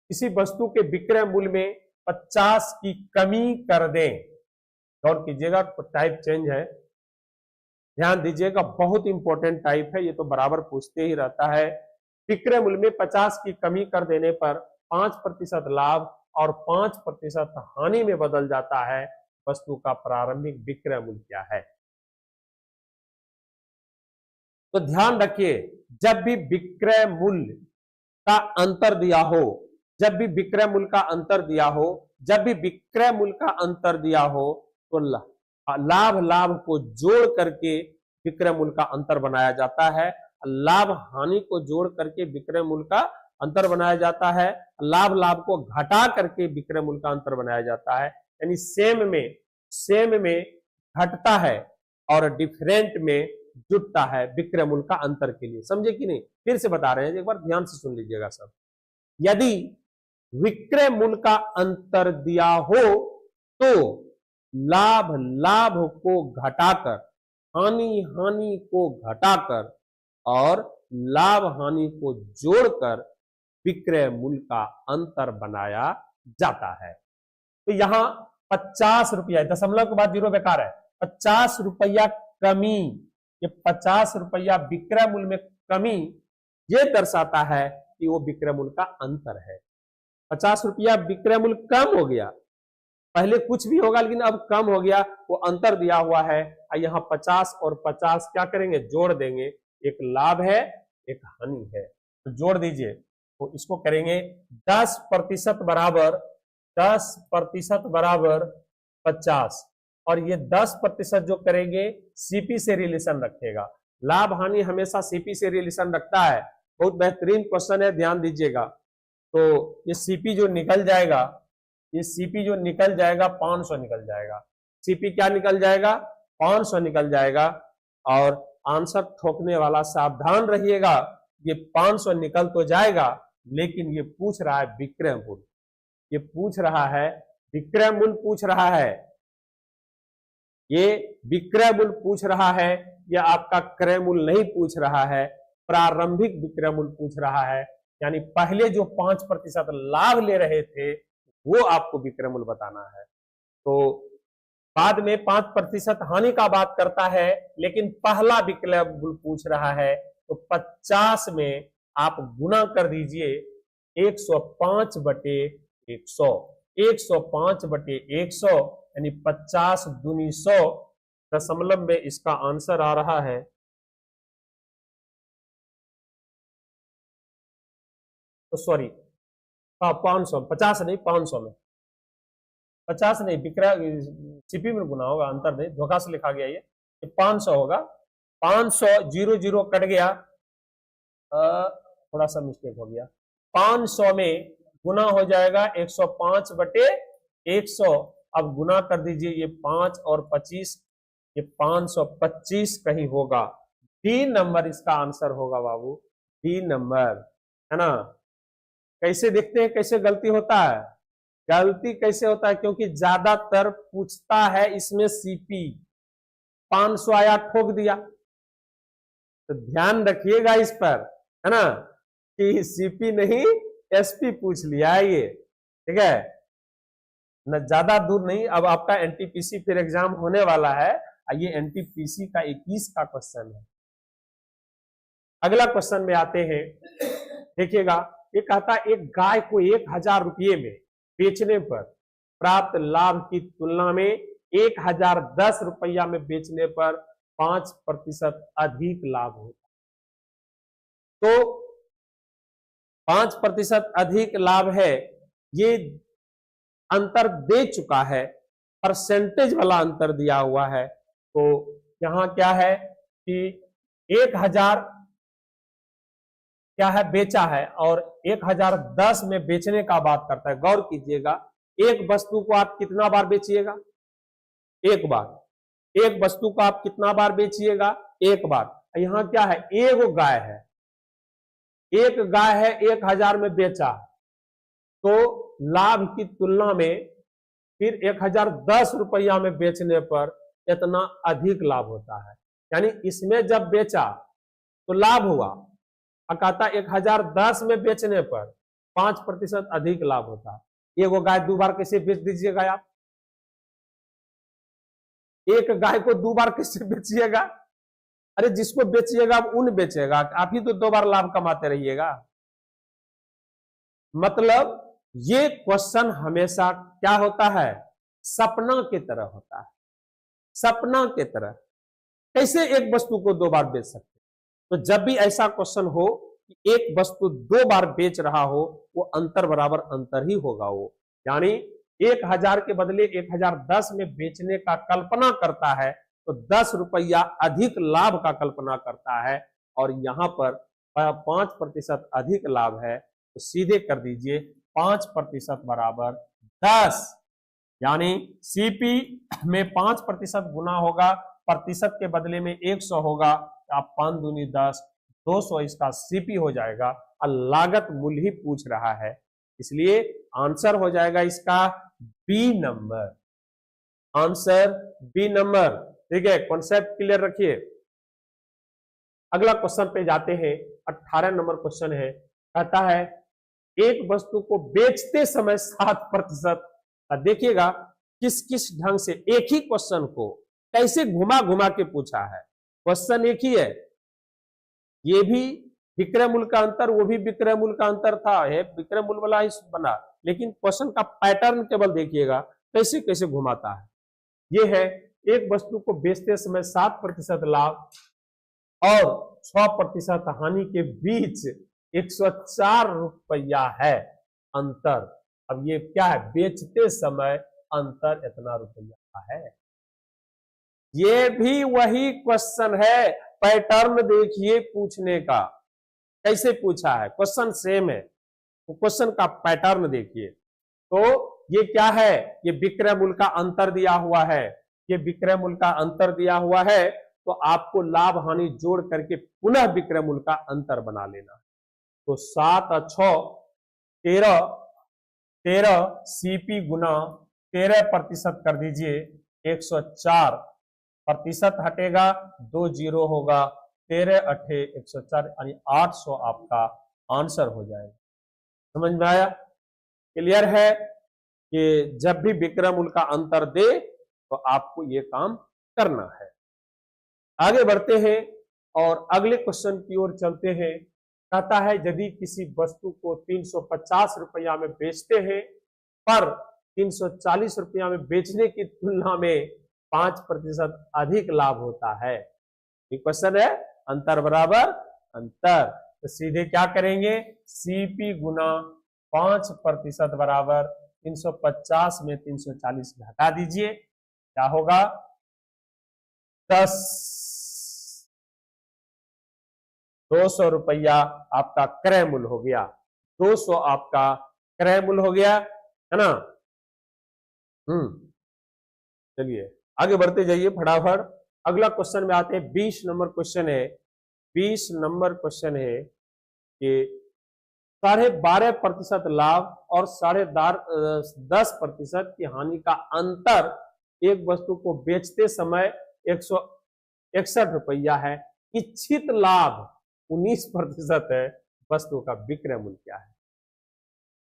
किसी वस्तु के विक्रय मूल्य में 50 की कमी कर दें। गौर कीजिएगा, टाइप चेंज है, ध्यान दीजिएगा, बहुत इंपॉर्टेंट टाइप है, ये तो बराबर पूछते ही रहता है। विक्रय मूल्य में 50 की कमी कर देने पर 5% लाभ और 5% हानि में बदल जाता है। वस्तु का प्रारंभिक विक्रय मूल्य क्या है? तो ध्यान रखिए, जब भी विक्रय मूल्य का अंतर दिया हो, जब भी विक्रय मूल्य का अंतर दिया हो, जब भी विक्रय मूल्य का अंतर दिया हो, तो लाभ को जोड़ करके विक्रय मूल्य का अंतर बनाया जाता है। लाभ हानि को जोड़ करके विक्रय मूल्य का अंतर बनाया जाता है। लाभ को घटा करके विक्रय मूल्य का अंतर बनाया जाता है। यानी सेम में घटता है और डिफरेंट में जुटता है विक्रय मूल्य का अंतर के लिए। समझे कि नहीं? फिर से बता रहे हैं, एक बार ध्यान से सुन लीजिएगा सब। यदि विक्रय मूल्य का अंतर दिया हो तो लाभ को घटाकर, हानि को घटाकर और लाभ हानि को जोड़कर विक्रय मूल्य का अंतर बनाया जाता है। तो यहां 50 रुपया, दशमलव के बाद 0 बेकार है, 50 रुपया कमी, ये 50 रुपया विक्रय मूल्य में कमी ये दर्शाता है कि वो विक्रय मूल्य का अंतर है। 50 रुपया विक्रय मूल्य कम हो गया, पहले कुछ भी होगा लेकिन अब कम हो गया, वो अंतर दिया हुआ है। यहाँ 50 और 50 क्या करेंगे? जोड़ देंगे, एक लाभ है एक हानि है, तो जोड़ दीजिए। तो इसको करेंगे 10% बराबर 50, और ये 10% जो करेंगे सीपी से रिलेशन रखेगा। लाभ हानि हमेशा सीपी से रिलेशन रखता है। बहुत बेहतरीन क्वेश्चन है, ध्यान दीजिएगा। तो ये सीपी जो निकल जाएगा, ये सीपी जो निकल जाएगा 500 निकल जाएगा। सीपी क्या निकल जाएगा? 500 निकल जाएगा। और आंसर ठोकने वाला सावधान रहिएगा, ये 500 निकल तो जाएगा लेकिन ये पूछ रहा है विक्रय मूल्य, ये पूछ रहा है विक्रय मूल्य पूछ रहा है, ये विक्रय मूल्य पूछ रहा है, यह आपका क्रय मूल्य नहीं पूछ रहा है, प्रारंभिक विक्रय मूल्य पूछ रहा है। यानी पहले जो 5% लाभ ले रहे थे वो आपको विक्रय मूल्य बताना है। तो बाद में 5% हानि का बात करता है, लेकिन पहला विक्रय मूल्य पूछ रहा है। तो 50 में आप गुना कर दीजिए 105/100, 105/100 यानी 50 दूनी 100, दशमलव में इसका आंसर आ रहा है तो सॉरी 500, 50 नहीं 500 में, 50 नहीं, विक्रय सीपी में गुना होगा, अंतर नहीं, धोखा से लिखा गया ये 500 होगा। 500 0 कट गया, थोड़ा सा मिस्टेक हो गया। 500 में गुना हो जाएगा 105/100। अब गुना कर दीजिए, ये 5 और 25, ये 525 कहीं होगा। डी नंबर इसका आंसर होगा बाबू, डी नंबर, है ना। कैसे देखते हैं कैसे गलती होता है? गलती कैसे होता है? क्योंकि ज्यादातर पूछता है इसमें सीपी। 500 आया, ठोक दिया। तो ध्यान रखिएगा इस पर, है ना, कि सीपी नहीं एसपी पूछ लिया है ये, ठीक है न, ज्यादा दूर नहीं। अब आपका एनटीपीसी फिर एग्जाम होने वाला है, ये एनटीपीसी का 21 का क्वेश्चन है। अगला क्वेश्चन में आते हैं, देखिएगा। ये कहता है एक गाय को 1000 रुपये में बेचने पर प्राप्त लाभ की तुलना में 1010 रुपया में बेचने पर 5% अधिक लाभ होता है। तो 5% अधिक लाभ है, ये अंतर दे चुका है, परसेंटेज वाला अंतर दिया हुआ है। तो यहां क्या है कि 1000 क्या है बेचा है और 1010 में बेचने का बात करता है। गौर कीजिएगा, एक वस्तु को आप कितना बार बेचिएगा? एक बार। एक वस्तु को आप कितना बार बेचिएगा? एक बार। यहां क्या है? एक गाय है, एक गाय है, 1000 में बेचा, तो लाभ की तुलना में फिर 1010 रुपया में बेचने पर इतना अधिक लाभ होता है। यानी इसमें जब बेचा तो लाभ हुआ, कहता 1010 में बेचने पर 5% अधिक लाभ होता है। एक गाय 2 बार कैसे बेच दीजिएगा आप? एक गाय को 2 बार कैसे बेचिएगा? अरे जिसको बेचिएगा उन बेचेगा, आप ही तो 2 बार लाभ कमाते रहिएगा। मतलब ये क्वेश्चन हमेशा क्या होता है, सपना की तरह होता है, सपना की तरह। कैसे एक वस्तु को 2 बार बेच सकते? तो जब भी ऐसा क्वेश्चन हो कि एक वस्तु 2 बार बेच रहा हो, वो अंतर बराबर अंतर ही होगा। वो यानी 1000 के बदले 1010 में बेचने का कल्पना करता है तो 10 रुपया अधिक लाभ का कल्पना करता है, और यहां पर 5% अधिक लाभ है, तो सीधे कर दीजिए 5% बराबर 10। यानी सीपी में 5% गुना होगा, प्रतिशत के बदले में 100 होगा, आप 5 दूनी 10, 200 इसका सीपी हो जाएगा, और लागत मूल्य ही पूछ रहा है, इसलिए आंसर हो जाएगा इसका B number. Answer B number. ठीक है, कॉन्सेप्ट क्लियर रखिए। अगला क्वेश्चन पे जाते हैं। 18 नंबर क्वेश्चन है, कहता है एक वस्तु को बेचते समय 7%। देखिएगा किस किस ढंग से एक ही क्वेश्चन को कैसे घुमा घुमा के पूछा है। क्वेश्चन एक ही है, ये भी विक्रय मूल्य का अंतर, वो भी विक्रय मूल्य का अंतर था, है विक्रय मूल्य वाला ही बना, लेकिन क्वेश्चन का पैटर्न केवल देखिएगा कैसे कैसे घुमाता है। ये है एक वस्तु को बेचते समय 7% लाभ और 6% हानि के बीच 104 रुपया है अंतर। अब ये क्या है, बेचते समय अंतर इतना रुपया का है। ये भी वही क्वेश्चन है, पैटर्न देखिए पूछने का कैसे पूछा है, क्वेश्चन सेम है, तो क्वेश्चन का पैटर्न देखिए। तो ये क्या है, ये विक्रय मूल्य का अंतर दिया हुआ है, ये विक्रय मूल्य का अंतर दिया हुआ है, तो आपको लाभ हानि जोड़ करके पुनः विक्रय मूल्य का अंतर बना लेना। तो 7 और 6 13 सीपी गुना 13% कर दीजिए, 104% हटेगा, 2 जीरो होगा, 13 अठे 104 यानी 800 आपका आंसर हो जाएगा। समझ में आया? क्लियर है कि जब भी विक्रय मूल्य का अंतर दे तो आपको ये काम करना है। आगे बढ़ते हैं और अगले क्वेश्चन की ओर चलते हैं। कहता है यदि किसी वस्तु को 350 रुपया में बेचते हैं पर 340 रुपया में बेचने की तुलना में 5% अधिक लाभ होता है। ये क्वेश्चन है अंतर बराबर अंतर, तो सीधे क्या करेंगे, सीपी गुना 5% बराबर 350 में 340 घटा दीजिए, क्या होगा 10, 200 रुपया आपका क्रय मूल्य हो गया, 200 आपका क्रय मूल्य हो गया, है ना। चलिए आगे बढ़ते जाइए फटाफट। अगला क्वेश्चन में आते हैं। 20 नंबर क्वेश्चन है। 20 नंबर क्वेश्चन है कि 12.5% लाभ और 10% की हानि का अंतर एक वस्तु को बेचते समय 161 रुपया है, इच्छित लाभ 19% है, वस्तु का विक्रय मूल्य क्या है।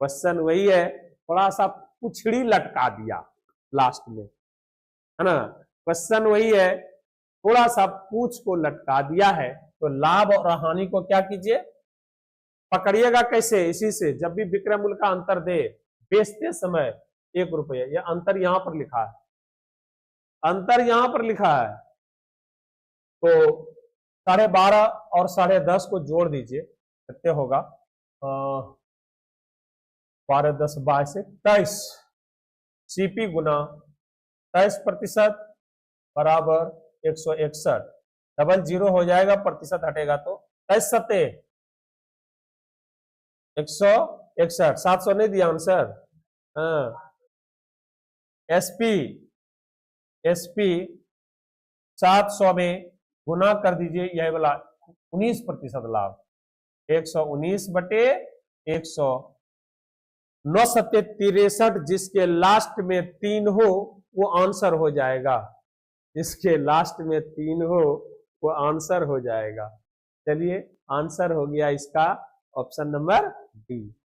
क्वेश्चन वही है, थोड़ा सा पुछड़ी लटका दिया लास्ट में, है ना। क्वेश्चन वही है, थोड़ा सा पूछ को लटका दिया है, तो लाभ और हानि को क्या कीजिए, पकड़िएगा कैसे, इसी से जब भी विक्रय मूल्य का अंतर दे बेचते समय 1 रुपया, यह अंतर यहां पर लिखा है, अंतर यहां पर लिखा है, तो 12.5 और 10.5 को जोड़ दीजिए, कितने होगा 12 10 22 से 23, सीपी गुना 23% बराबर 161, डबल जीरो हो जाएगा, प्रतिशत हटेगा तो 23 सत्ते 161, 700 नहीं दिया आंसर। हाँ, एसपी 700 में गुना कर दीजिए, यह वाला 19% लाभ, 119 बटे 100, 9 सत्ते 63, जिसके लास्ट में 3 हो वो आंसर हो जाएगा, जिसके लास्ट में 3 हो वो आंसर हो जाएगा। चलिए आंसर हो गया इसका ऑप्शन नंबर डी।